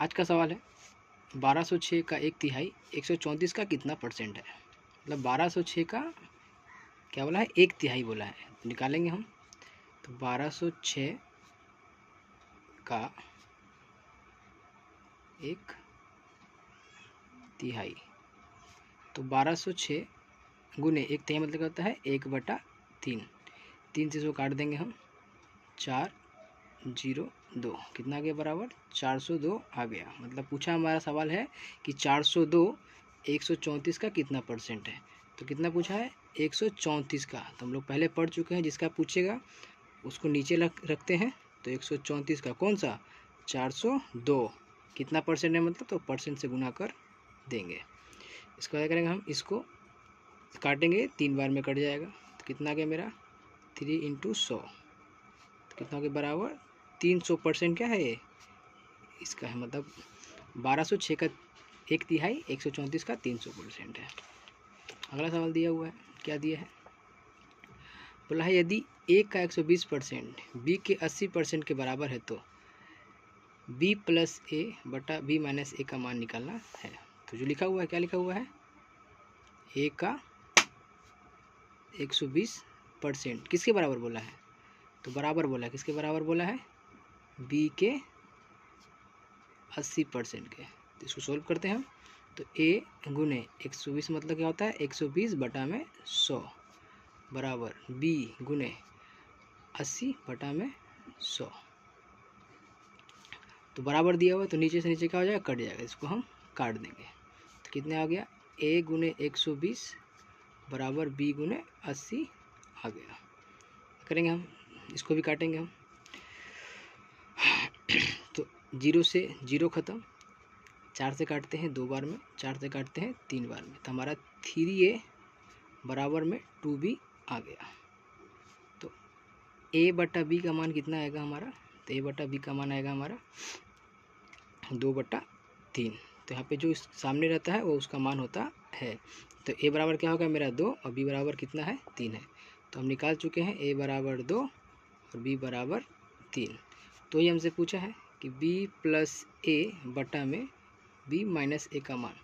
आज का सवाल है 1206 का 1/3 134 का कितना परसेंट है। मतलब 1206 का क्या बोला है, 1/3 बोला है, तो निकालेंगे हम। तो 1206 का 1/3, तो 1206 गुने 1/3 मतलब क्या होता है 1/3। 3 से इसको काट देंगे हम, 402 कितना आ गया बराबर 402 आ गया। मतलब पूछा हमारा सवाल है कि 402 134 का कितना परसेंट है। तो कितना पूछा है 134 का, तो हम लोग पहले पढ़ चुके हैं, जिसका पूछेगा उसको नीचे रखते हैं। तो 134 का कौन सा 402 कितना परसेंट है, मतलब तो परसेंट से गुना कर देंगे। इसको क्या करेंगे हम, इसको काटेंगे 3 बार में कट जाएगा। तो कितना आ गया मेरा 3 × 100, तो कितना हो गया बराबर 300% क्या है ये इसका है। मतलब 1206 का 1/3 134 का 300% है। अगला सवाल दिया हुआ है, क्या दिया है, बोला है यदि A का 120% B के 80% के बराबर है तो B + A बटा B - A का मान निकालना है। तो जो लिखा हुआ है, क्या लिखा हुआ है, A का 120% किसके बराबर बोला है, तो बराबर बोला है, किसके बराबर बोला है B के 80% के। तो इसको सोल्व करते हैं हम। तो A गुने 120 मतलब क्या होता है 120 बटा में 100 बराबर B गुने 80 बटा में 100। तो बराबर दिया हुआ है, तो नीचे से नीचे क्या हो जाएगा कट जाएगा, इसको हम काट देंगे। तो कितने आ गया A गुने 120 बराबर B गुने 80 आ गया। करेंगे हम, इसको भी काटेंगे हम। तो 0 से 0 ख़त्म, 4 से काटते हैं 2 बार में, 4 से काटते हैं 3 बार में, तो हमारा 3A बराबर में 2B आ गया। तो A बटा B का मान कितना आएगा हमारा, तो A बटा B का मान आएगा हमारा 2/3। तो यहाँ पे जो सामने रहता है वो उसका मान होता है। तो A बराबर क्या होगा मेरा 2 और B बराबर कितना है 3 है। तो हम निकाल चुके हैं A बराबर 2 और B बराबर 3। तो ये हमसे पूछा है कि B + A बटा में B - A का मान।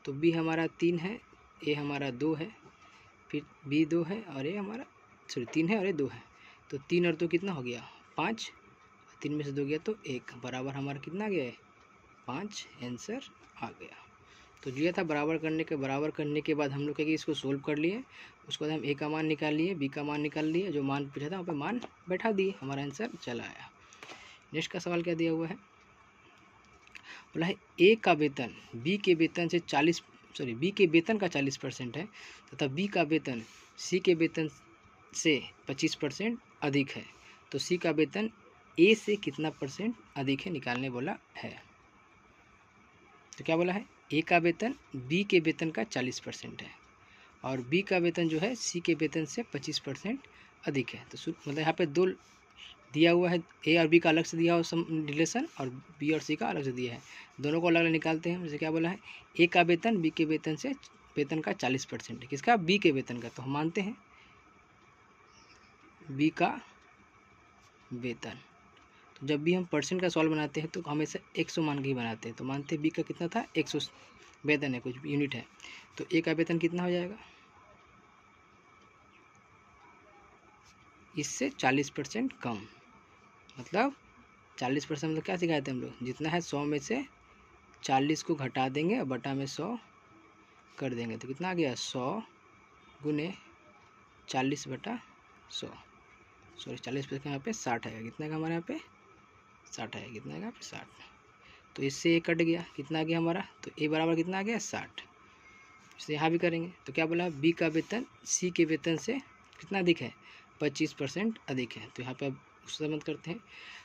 तो B हमारा 3 है, A हमारा 2 है, फिर B 2 है और A हमारा 3 है और ये 2 है। तो 3 और 2 कितना हो गया 5, 3 में से 2 गया तो 1 बराबर हमारा कितना गया है 5 आंसर आ गया। तो जो था बराबर करने के बाद हम लोग क्या कि इसको सोल्व कर लिए, उसके बाद हम A का मान निकाल लिए, B का मान निकाल लिए, जो मान पूछा था वहाँ पे मान बैठा दिए, हमारा आंसर चला आया। नेक्स्ट का सवाल क्या दिया हुआ है, बोला है A का वेतन B के वेतन का 40% है तथा B का वेतन C के वेतन से 25% अधिक है, तो C का वेतन A से कितना परसेंट अधिक है निकालने बोला है। तो क्या बोला है A का वेतन B के वेतन का 40% है और B का वेतन जो है C के वेतन से 25% अधिक है। तो मतलब यहाँ पे दो दिया हुआ है, A और B का अलग से दिया हुआ रिलेशन और B और C का अलग से दिया है, दोनों को अलग अलग निकालते हैं। जैसे क्या बोला है A का वेतन B के वेतन से वेतन का 40% है, किसका B के वेतन का। तो हम मानते हैं B का वेतन। तो जब भी हम परसेंट का सॉल्व बनाते हैं तो हमेशा 100 मान के ही बनाते हैं। तो मानते हैं B का कितना था 100 वेतन है, कुछ यूनिट है, तो A का वेतन कितना हो जाएगा, इससे 40% कम। मतलब 40% मतलब क्या सिखाए थे हम लोग, जितना है 100 में से 40 को घटा देंगे और बटा में 100 कर देंगे। तो कितना आ गया 100 गुने 40 बटा 100, सॉरी 40% यहाँ पे 60 आएगा, कितना का हमारे यहाँ पे 60 आएगा, कितना आएगा यहाँ पे 60। तो इससे ये कट गया, कितना आ गया हमारा, तो A बराबर कितना आ गया 60। इससे यहाँ भी करेंगे तो क्या बोला B का वेतन C के वेतन से कितना अधिक है 25% अधिक है। तो यहाँ पे अब उससे मत करते हैं।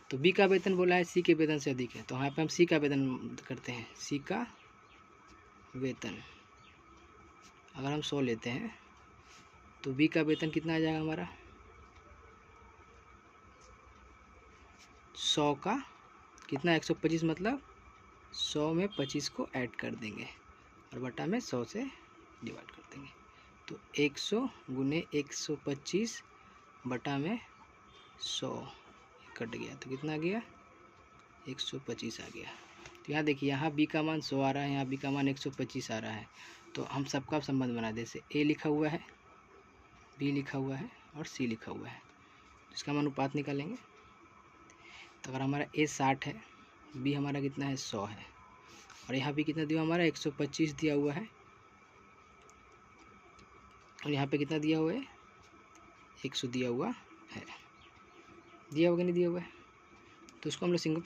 तो B का वेतन बोला है C के वेतन से अधिक है, तो यहाँ पे हम C का वेतन करते हैं। C का वेतन अगर हम 100 लेते हैं तो B का वेतन कितना आ जाएगा हमारा 100 का कितना 125, मतलब 100 में 25 को ऐड कर देंगे और बटा में 100 से डिवाइड कर देंगे। तो 100 गुने 125 बटा में 100 कट गया, तो कितना आ गया 125 आ गया। तो यहाँ देखिए, यहाँ बी का मान 100 आ रहा है, यहाँ बी का मान 125 आ रहा है। तो हम सबका संबंध बना दे, जैसे ए लिखा हुआ है, बी लिखा हुआ है और सी लिखा हुआ है, इसका हम अनुपात निकालेंगे। तो अगर हमारा ए 60 है, बी हमारा कितना है 100 है, और यहाँ भी कितना दिया हमारा 125 दिया हुआ है, और यहाँ पे कितना दिया हुआ है 100 दिया हुआ है। दिया हुआ कि नहीं दिया हुआ है, तो उसको हम लोग सिंगल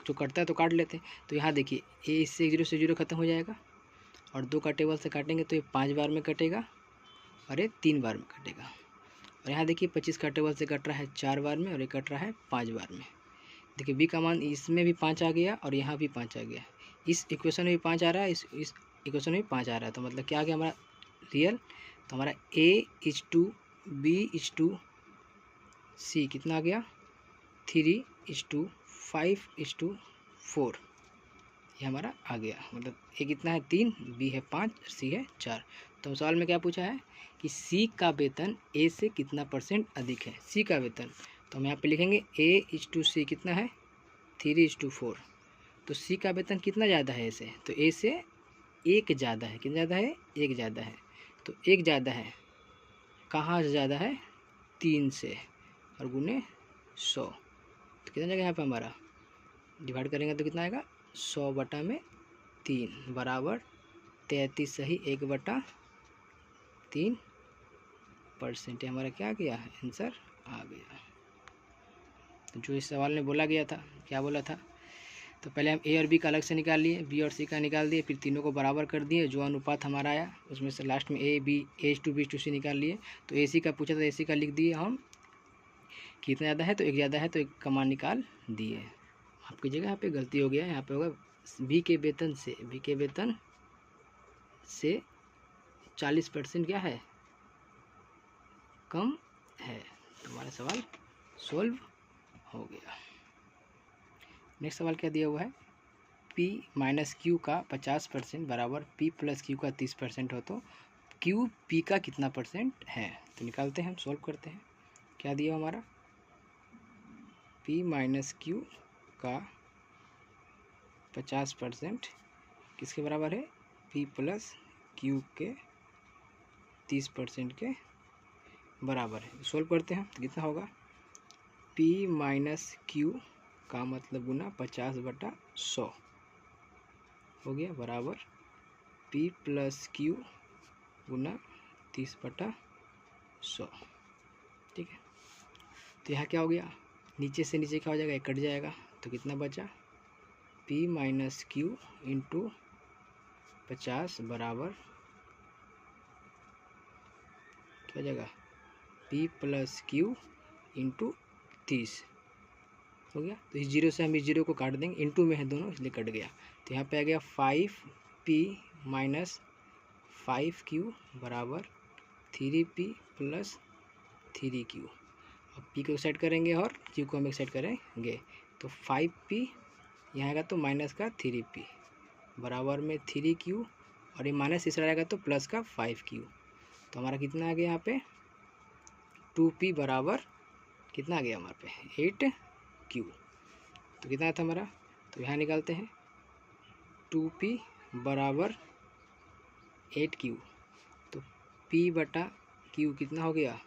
जो कटता है तो काट लेते हैं। तो यहाँ देखिए, ए इससे 0 से 0 खत्म हो जाएगा, और 2 का टेबल से काटेंगे तो ये 5 बार में कटेगा और ये 3 बार में कटेगा। और यहाँ देखिए 25 का टेबल से कट रहा है 4 बार में, और ये कट रहा है 5 बार में। देखिए बी का मान इसमें भी 5 आ गया और यहाँ भी 5 आ गया, इस इक्वेशन में भी 5 आ रहा है, इस इक्वेशन में भी 5 आ रहा है। तो मतलब क्या आ गया हमारा रियल, तो हमारा A/B/C कितना आ गया 3/5/4, ये हमारा आ गया। मतलब ए कितना है 3, बी है 5, सी है 4। तो सवाल में क्या पूछा है कि सी का वेतन ए से कितना % अधिक है। सी का वेतन, तो हम यहाँ पे लिखेंगे A/C कितना है 3/4। तो सी का वेतन कितना ज़्यादा है ए से, तो ए से 1 ज़्यादा है। कितना ज़्यादा है 1 ज़्यादा है। तो 1 ज़्यादा है, कहाँ से ज़्यादा है 3 से, और गुने 100। तो कितना जाएगा यहाँ पे हमारा, डिवाइड करेंगे तो कितना आएगा 100/3 बराबर 33 सही 1/3%। हमारा क्या गया आंसर आ गया। तो जो इस सवाल में बोला गया था, क्या बोला था, तो पहले हम ए और बी का अलग से निकाल लिए, बी और सी का निकाल दिए, फिर तीनों को बराबर कर दिए, जो अनुपात हमारा आया उसमें से लास्ट में A/B/C निकाल लिए। तो AC का पूछा था, AC का लिख दिए हम, कितना ज़्यादा है तो 1 ज़्यादा है, तो 1 का मान निकाल दिए। आपकी जगह यहाँ पे गलती हो गया है, यहाँ पे होगा बी के वेतन से 40% क्या है कम है। तो हमारा सवाल सोल्व हो गया। नेक्स्ट सवाल क्या दिया हुआ है, P-Q का 50% बराबर P+Q का 30% हो तो Q P का कितना % है। तो निकालते हैं, हम सॉल्व करते हैं। क्या दिया हमारा, P-Q का 50% किसके बराबर है, P+Q के 30% के बराबर है। सॉल्व करते हैं तो कितना होगा, P-Q का मतलब गुना 50/100 हो गया, बराबर P+Q गुना 30/100। ठीक है, तो यहाँ क्या हो गया, नीचे से नीचे क्या हो जाएगा, कट जाएगा, तो कितना बचा P-Q इंटू 50 बराबर क्या हो जाएगा P+Q इंटू 30 हो गया। तो इस 0 से हम इस 0 को काट देंगे, इंटू में है दोनों इसलिए कट गया। तो यहाँ पे आ गया 5P माइनस 5Q बराबर 3P + 3Q। अब P को एक साइड करेंगे और Q को हम एक साइड करेंगे, तो 5P यहाँ आएगा तो माइनस का 3P बराबर में 3Q, और ये माइनस इस आएगा तो प्लस का 5Q। तो हमारा कितना आ गया यहाँ पे 2P बराबर कितना आ गया हमारे पे 8Q। तो कितना था हमारा, तो यहाँ निकालते हैं 2P बराबर 8Q। तो P/Q कितना हो गया,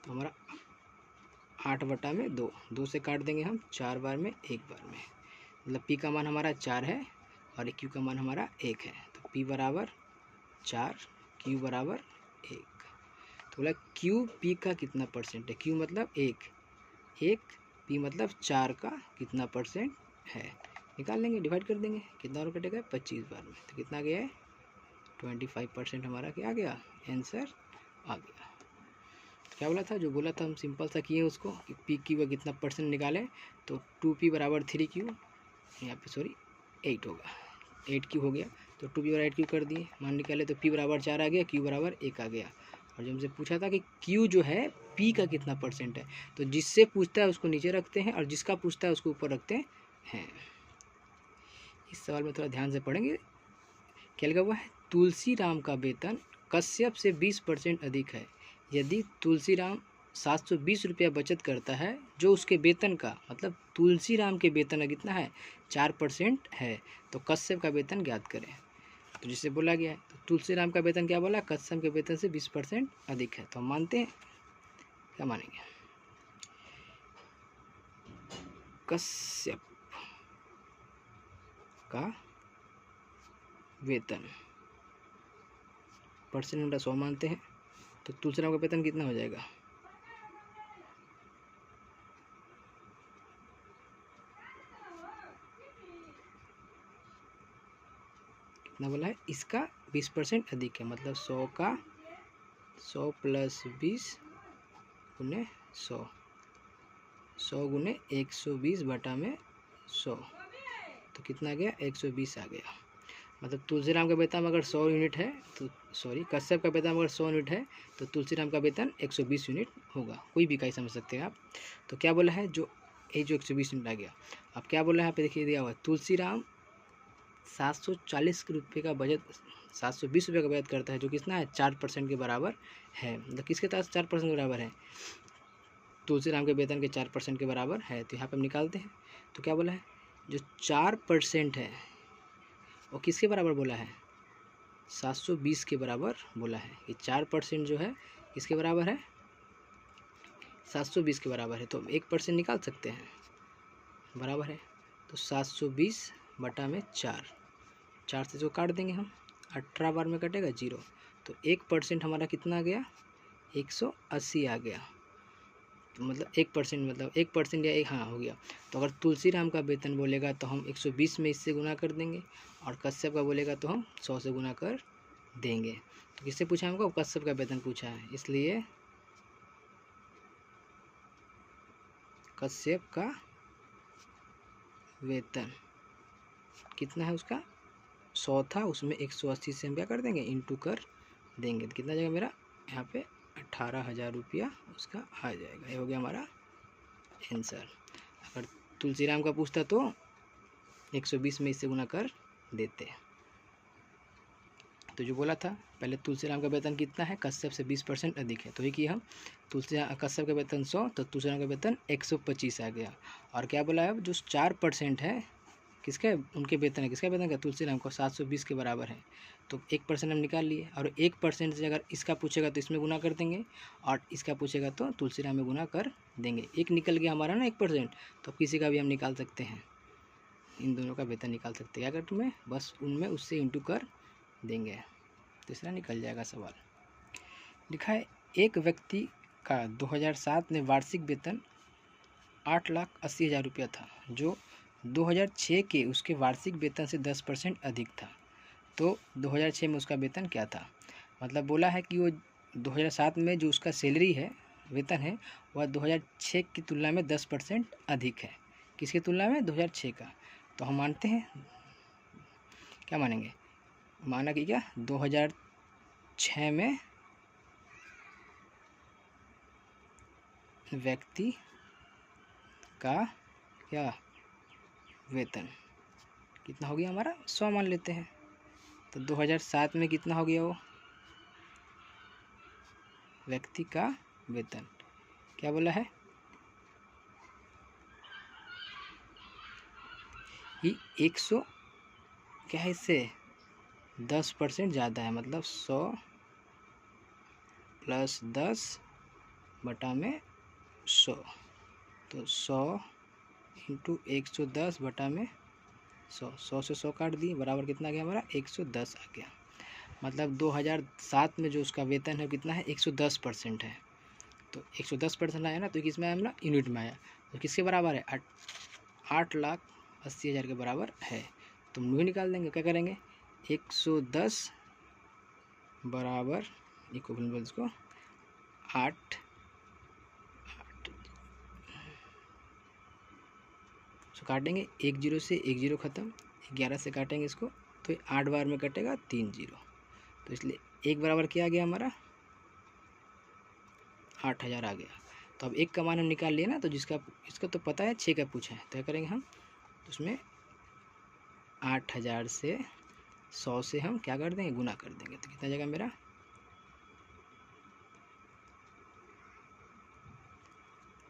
तो हमारा 8/2, 2 से काट देंगे हम 4 बार में 1 बार में, मतलब P का मान हमारा 4 है और Q का मान हमारा 1 है। तो P बराबर 4, Q बराबर 1। तो बोला Q P का कितना % है, Q मतलब 1, P मतलब 4 का कितना % है। निकाल लेंगे, डिवाइड कर देंगे, कितना और कटेगा 25 बार में, तो कितना गया है 25% हमारा क्या आ गया आंसर आ गया। तो क्या बोला था, जो बोला था हम सिंपल सा किए उसको कि P का कितना % निकालें, तो 2P बराबर 3Q, यहाँ पे सॉरी 8 होगा, 8Q हो गया। तो 2P बराबर 8Q कर दिए, मान निकाले तो P बराबर 4 आ गया, Q बराबर 1 आ गया। और जब हमसे पूछा था कि Q जो है P का कितना % है, तो जिससे पूछता है उसको नीचे रखते हैं और जिसका पूछता है उसको ऊपर रखते हैं। इस सवाल में थोड़ा ध्यान से पढ़ेंगे। क्या लिखा हुआ है, तुलसी राम का वेतन कश्यप से 20% अधिक है। यदि तुलसी राम 720 रुपया बचत करता है, जो उसके वेतन का मतलब तुलसीराम के वेतन का कितना है 4% है, तो कश्यप का वेतन ज्ञात करें। तो जिसे बोला गया है, तो तुलसीराम का वेतन क्या बोला, कश्यप के वेतन से 20% अधिक है। तो हम मानते हैं, क्या मानेंगे, कश्यप का वेतन परसेंट हमरा 100 मानते हैं, तो तुलसीराम का वेतन कितना हो जाएगा, कितना बोला है, इसका 20% अधिक है, मतलब 100 का 100 + 20 गुने 100, 100 गुने 120 बटा में 100, तो कितना आ गया 120 आ गया। मतलब तुलसीराम का वेतन अगर 100 यूनिट है तो सॉरी कश्यप का वेतन अगर 100 यूनिट है तो तुलसीराम का वेतन 120 यूनिट होगा। कोई भी इकाई समझ सकते हैं आप। तो क्या बोला है, जो 120 यूनिट आ गया। अब क्या बोला है यहाँ पे देखिए दिया हुआ, तुलसीराम 740 रुपये का बजट 720 रुपये का बचत करता है, जो कितना है 4% के बराबर है। मतलब किसके तहत 4% के बराबर है, तुलसीराम के वेतन के 4% के बराबर है। तो यहाँ पे हम निकालते हैं। तो क्या बोला है, जो 4% है वो किसके बराबर बोला है, 720 के बराबर बोला है। ये 4% जो है किसके बराबर है, 720 के बराबर है। तो हम 1% निकाल सकते हैं, बराबर है। तो 720 बटा में 4 से जो काट देंगे हम, 18 बार में कटेगा 0, तो 1% हमारा कितना आ गया 180 आ गया। तो मतलब 1% मतलब 1% या एक, हाँ हो गया। तो अगर तुलसीराम का वेतन बोलेगा तो हम 120 में इससे गुना कर देंगे, और कश्यप का बोलेगा तो हम 100 से गुना कर देंगे। तो किससे पूछा हमको, कश्यप का वेतन पूछा है, इसलिए कश्यप का वेतन कितना है, उसका 100 था, उसमें 180 से हम क्या कर देंगे इंटू कर देंगे। तो कितना जाएगा मेरा यहाँ पे 18,000 रुपया उसका आ जाएगा। ये हो गया हमारा आंसर। अगर तुलसीराम का पूछता तो 120 में इससे गुना कर देते। तो जो बोला था पहले, तुलसीराम का वेतन कितना है, कश्यप से 20% अधिक है। तो ये कि हम कश्यप का वेतन 100, तो तुलसीराम का वेतन 125 आ गया। और क्या बोला है, जो 4% है किसका, उनके वेतन है, किसका वेतन का, तुलसीराम को 720 के बराबर है। तो 1% हम निकाल लिए, और 1% से अगर इसका पूछेगा तो इसमें गुना कर देंगे, और इसका पूछेगा तो तुलसीराम में गुना कर देंगे। एक निकल गया हमारा ना 1%, तो किसी का भी हम निकाल सकते हैं, इन दोनों का वेतन निकाल सकते हैं। अगर में बस उनमें उससे इंटू कर देंगे, तीसरा निकल जाएगा सवाल। लिखा है, एक व्यक्ति का 2007 में वार्षिक वेतन 8,80,000 रुपया था, जो 2006 के उसके वार्षिक वेतन से 10% अधिक था। तो 2006 में उसका वेतन क्या था। मतलब बोला है कि वो 2007 में जो उसका सैलरी है, वेतन है, वह 2006 की तुलना में 10% अधिक है। किसकी तुलना में, 2006 का। तो हम मानते हैं, क्या मानेंगे, माना कि क्या 2006 में व्यक्ति का क्या वेतन कितना हो गया हमारा 100 मान लेते हैं। तो 2007 में कितना हो गया वो व्यक्ति का वेतन, क्या बोला है, ये 100 क्या है, इससे 10% ज़्यादा है। मतलब 100 + 10 बटा में 100, तो 100 × 110 बटा में 100, 100 से 100 काट दिए, बराबर कितना आ गया हमारा 110 आ गया। मतलब 2007 में जो उसका वेतन है कितना है 110% है। तो 110% आया ना, तो किस में आया हमारा, यूनिट में आया। तो किसके बराबर है, 8,80,000 के बराबर है। तो हम वही निकाल देंगे। क्या करेंगे, 110 बराबर इक्वल इसको 8 सो काटेंगे, 1 0 से 1 0 ख़त्म, 11 से काटेंगे इसको, तो 8 बार में कटेगा 3 0। तो इसलिए एक बराबर क्या आ गया हमारा 8,000 आ गया। तो अब एक का मान हम निकाल लिए ना, तो जिसका इसका तो पता है 6 का पूछा है, तो क्या करेंगे हम, उसमें 8,000 से 100 से हम क्या कर देंगे, गुना कर देंगे। तो कितना जाएगा मेरा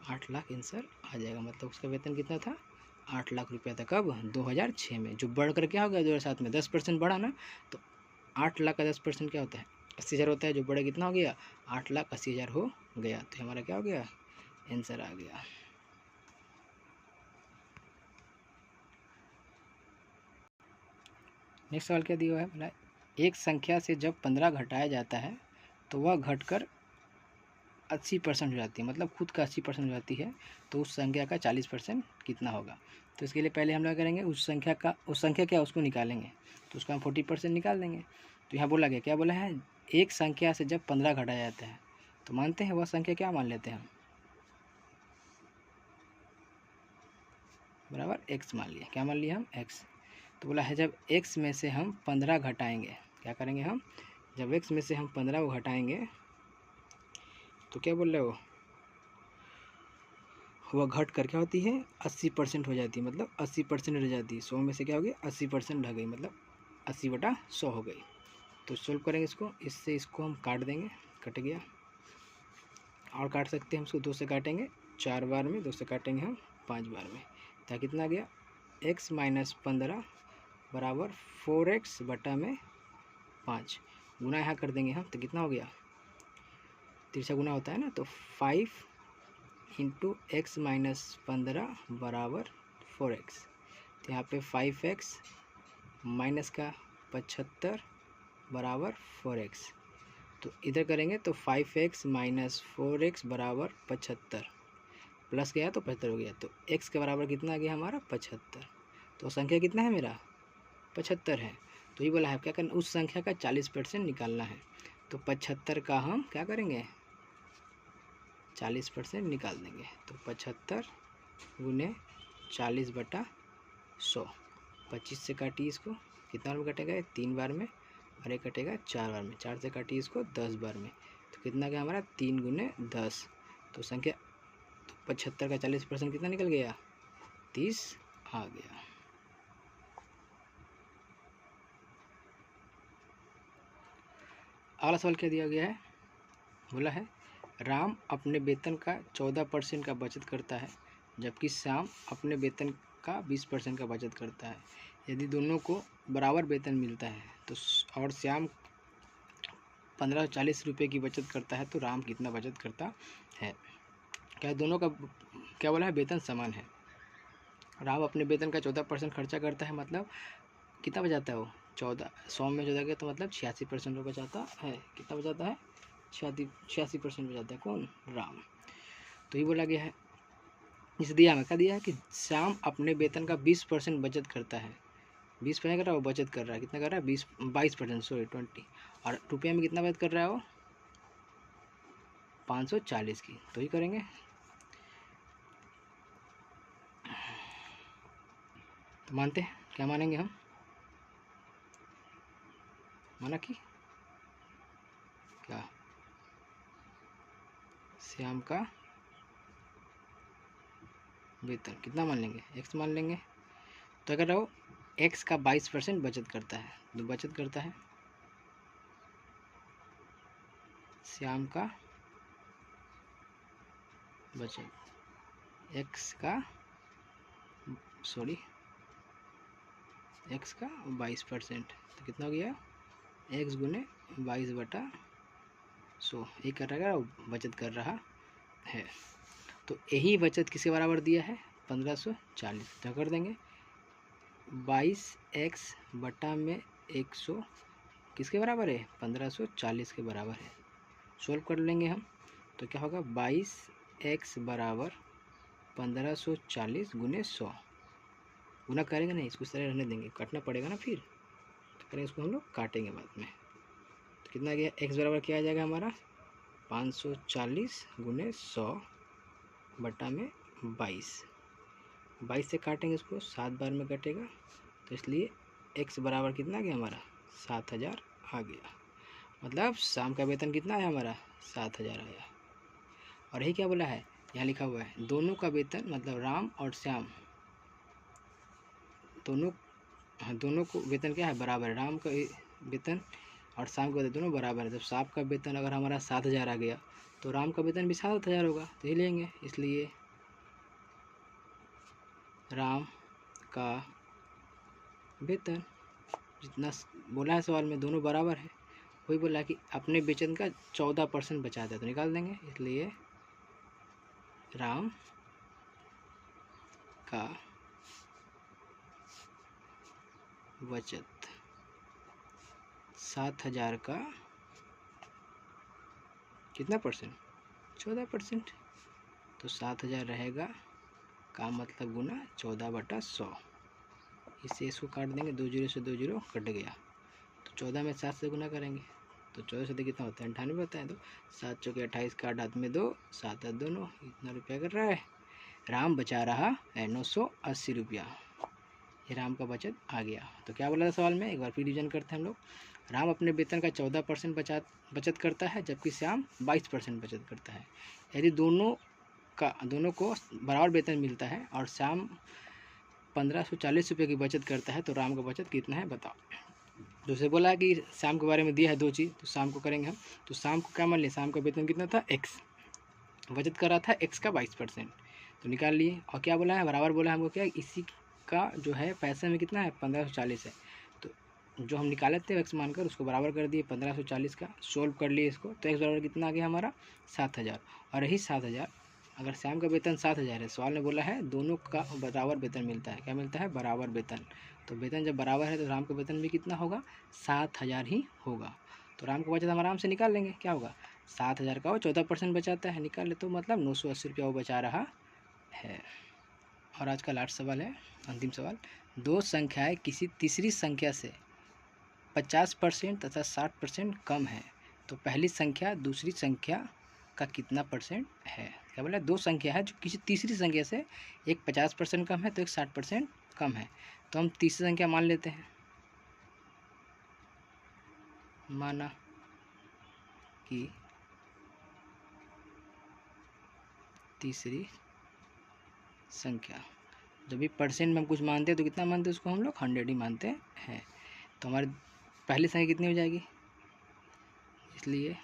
8 लाख आंसर आ जाएगा। मतलब उसका वेतन कितना था, 8 लाख रुपया था। कब, 2006 में। जो बढ़ कर क्या हो गया 2007 में, 10% बढ़ा ना, तो 8 लाख का 10% क्या होता है, 80,000 होता है। जो बढ़े कितना हो गया, 8,80,000 हो गया। तो हमारा क्या हो गया, आंसर आ गया। नेक्स्ट सवाल क्या दिया हुआ है, बोला एक संख्या से जब 15 घटाया जाता है तो वह घटकर 80% हो जाती है, मतलब खुद का 80% हो जाती है, तो उस संख्या का 40% कितना होगा। तो इसके लिए पहले हम लोग करेंगे उस संख्या क्या उसको निकालेंगे, तो उसका हम 40% निकाल देंगे। तो यहाँ बोला गया, क्या बोला है, एक संख्या से जब 15 घटाया जाता है, तो मानते हैं वह संख्या क्या मान लेते हैं हम, बराबर x मान लिया। क्या मान लिया हम, x। तो बोला है जब x में से हम 15 घटाएंगे, क्या करेंगे हम, जब x में से हम 15 को घटाएंगे तो क्या बोल रहे हो, वह घट कर क्या होती है, 80% हो जाती है। मतलब 80% रह जाती है। 100 में से क्या हो गई, 80% ढह गई, मतलब 80/100 हो गई। तो सोल्व करेंगे इसको, इससे इसको हम काट देंगे, कट गया। और काट सकते हैं हम इसको, 2 से काटेंगे 4 बार में, 2 से काटेंगे हम 5 बार में। तो कितना गया, x - 15 बराबर 4x/5 गुना यहाँ कर देंगे हम, तो कितना हो गया, तिरछा गुना होता है ना, तो 5 × x - 15 बराबर 4x। तो यहाँ पे 5x माइनस का 75 बराबर 4x। तो इधर करेंगे तो 5x - 4x बराबर 75, प्लस गया तो 75 हो गया। तो x के बराबर कितना आ गया हमारा, 75। तो संख्या कितना है मेरा, 75 है। तो ये बोला है क्या करना, उस संख्या का 40% निकालना है। तो 75 का हम क्या करेंगे, 40% निकाल देंगे। तो 75 × 40/100, 25 से काटिए इसको, कितना बार में कटेगा, 3 बार में, और एक कटेगा 4 बार में, 4 से काटिए इसको 10 बार में। तो कितना गया हमारा, 3 × 10। तो संख्या, तो 75 का 40% कितना निकल गया, 30 आ गया। अगला सवाल क्या दिया गया है, बोला है राम अपने वेतन का 14% का बचत करता है, जबकि श्याम अपने वेतन का 20% का बचत करता है। यदि दोनों को बराबर वेतन मिलता है तो और श्याम 1540 रुपये की बचत करता है, तो राम कितना बचत करता है। क्या दोनों का क्या बोला है, वेतन समान है। राम अपने वेतन का 14% खर्चा करता है, मतलब कितना बचाता है वो, 100 में 14 गया तो मतलब 86% वो बचाता है। कितना बचाता है, 86% बचाता है कौन, राम। तो ये बोला गया है, इस दिया में क्या दिया है कि श्याम अपने वेतन का 20% बचत करता है। 20% कर रहा है वो, बचत कर रहा है, कितना कर रहा है, 22%, सॉरी 20। और रुपये में कितना बचत कर रहा है वो, 540 की। तो ही करेंगे, तो मानते हैं, क्या मानेंगे हम, माना कि क्या, श्याम का वेतन कितना मान लेंगे, x मान लेंगे। तो अगर वो x का 22% बचत करता है, तो बचत करता है श्याम का बचत x का 22%, तो कितना हो गया, x × 22/100 ये कर रहा है, बचत कर रहा है। तो यही बचत किसके बराबर दिया है, 1540। तो कर देंगे 22x/100 किसके बराबर है, 1540 के बराबर है। सोल्व कर लेंगे हम, तो क्या होगा, 22x बराबर 1540 × 100, गुना करेंगे नहीं, इसको इस तरह रहने देंगे, काटना पड़ेगा ना फिर, तो करेंगे इसको हम लोग काटेंगे बाद में। तो कितना गया, x बराबर क्या आ जाएगा हमारा, 540 × 100 बटा में 22 से काटेंगे इसको, 7 बार में कटेगा, तो इसलिए x बराबर कितना आ गया हमारा, 7000 आ गया। मतलब शाम का वेतन कितना है हमारा, 7000 आया। और यही क्या बोला है, यहाँ लिखा हुआ है दोनों का वेतन, मतलब राम और श्याम दोनों को वेतन क्या है, बराबर है। राम का वेतन और शाम का वेतन दोनों बराबर है। जब शाम का वेतन अगर हमारा 7000 आ गया, तो राम का वेतन भी 7,000 होगा, तो ये लेंगे। इसलिए राम का वेतन जितना बोला है सवाल में दोनों बराबर है, वही बोला कि अपने वेतन का 14% बचाता है, तो निकाल देंगे। इसलिए राम का बचत 7,000 का कितना परसेंट, 14%। तो 7,000 रहेगा का मतलब गुना 14/100। इससे इसको काट देंगे, 2 जीरो से 2 जीरो कट गया, तो 14 में 7 से गुना करेंगे तो 14 से कितना होता है, 98 होता है। तो 7 चौके 28 का 8 हाथ में 2, 7 हाथ 2 9, इतना रुपया कर रहा है। राम बचा रहा है 980 रुपया। ये राम का बचत आ गया। तो क्या बोला था सवाल में, एक बार फिर रिवीजन करते हैं हम लोग। राम अपने वेतन का 14% बचत करता है, जबकि श्याम 22% बचत करता है। यदि दोनों को बराबर वेतन मिलता है और श्याम 1540 रुपये की बचत करता है, तो राम का बचत कितना है बताओ। जैसे बोला कि शाम के बारे में दिया है 2 चीज़, तो शाम को करेंगे हम। तो शाम को क्या मान लिया, शाम का वेतन कितना था, x, बचत कर रहा था x का 22%, तो निकाल लिए। और क्या बोला है, बराबर बोला है हमको, क्या इसी का जो है पैसे में कितना है 1540 है, तो जो हम निकाले थे x मानकर उसको बराबर कर दिए 1540 का, सोल्व कर लिए इसको, तो x बराबर कितना आ गया हमारा 7,000। और यही 7,000, अगर श्याम का वेतन 7,000 है, सवाल ने बोला है दोनों का बराबर वेतन मिलता है, क्या मिलता है, बराबर वेतन। तो वेतन जब बराबर है तो राम का वेतन भी कितना होगा, 7,000 ही होगा। तो राम का बचत हम आराम से निकाल लेंगे, क्या होगा 7,000 का वो 14% बचाता है, निकाल ले, तो मतलब 980 रुपया वो बचा रहा है। और आज का लास्ट सवाल है, अंतिम सवाल। दो संख्याएं किसी तीसरी संख्या से 50% तथा 60% कम है, तो पहली संख्या दूसरी संख्या का कितना परसेंट है। क्या बोला, दो संख्या है जो किसी तीसरी संख्या से, एक 50% कम है तो एक 60% कम है। तो हम तीसरी संख्या मान लेते हैं, माना कि तीसरी संख्या, जब भी परसेंट में हम कुछ मानते हैं तो कितना मानते हैं उसको, हम लोग 100 ही मानते हैं। तो हमारी पहली संख्या कितनी हो जाएगी, इसलिए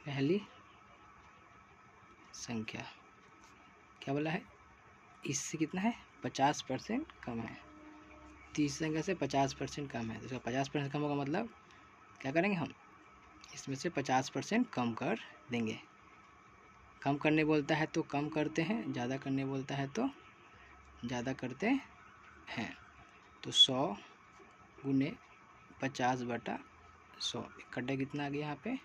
पहली संख्या क्या बोला है, इससे कितना है 50% कम है, तीसरी संख्या से 50% कम है, तो इसका 50% कम होगा, मतलब क्या करेंगे हम इसमें से 50% कम कर देंगे। कम करने बोलता है तो कम करते हैं, ज़्यादा करने बोलता है तो ज़्यादा करते हैं। तो 100 गुने 50/100, इकट्ठा कितना आ गया यहाँ पे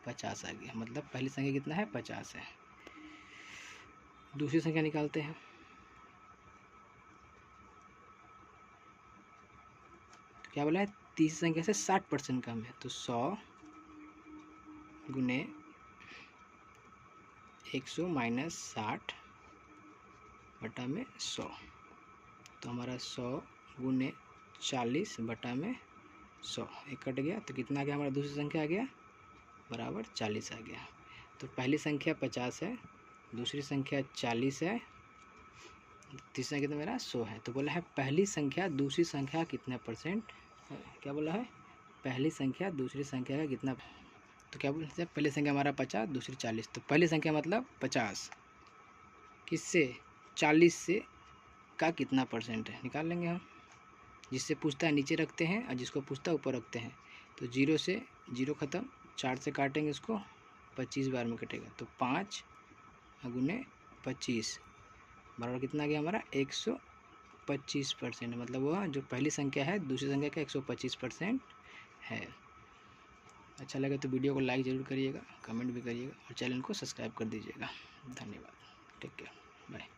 50 आ गया, मतलब पहली संख्या कितना है 50 है। दूसरी संख्या निकालते हैं, तो क्या बोला है, तीसरी संख्या से 60% कम है, तो 100 गुने 100 माइनस 60/100, तो हमारा 100 गुने 40/100, एक कट गया, तो कितना आ गया हमारा दूसरी संख्या आ गया बराबर 40 आ गया। तो पहली संख्या 50 है, दूसरी संख्या 40 है, तीसरा कितना मेरा 100 है। तो बोला है पहली संख्या दूसरी संख्या कितना परसेंट है, क्या बोला है, पहली संख्या दूसरी संख्या का कितना, तो क्या बोलते हैं, पहली संख्या हमारा 50 दूसरी 40, तो पहली संख्या मतलब 50 किससे 40 से का कितना परसेंट है, निकाल लेंगे हम। जिससे पूछता है नीचे रखते हैं और जिसको पूछता है ऊपर रखते हैं। तो 0 से 0 ख़त्म, 4 से काटेंगे इसको, 25 बार में कटेगा, तो 5 गुने 25 बराबर कितना आ गया हमारा 125%, मतलब वह जो पहली संख्या है दूसरी संख्या का 125% है। अच्छा लगे तो वीडियो को लाइक ज़रूर करिएगा, कमेंट भी करिएगा और चैनल को सब्सक्राइब कर दीजिएगा। धन्यवाद, टेक केयर, बाय।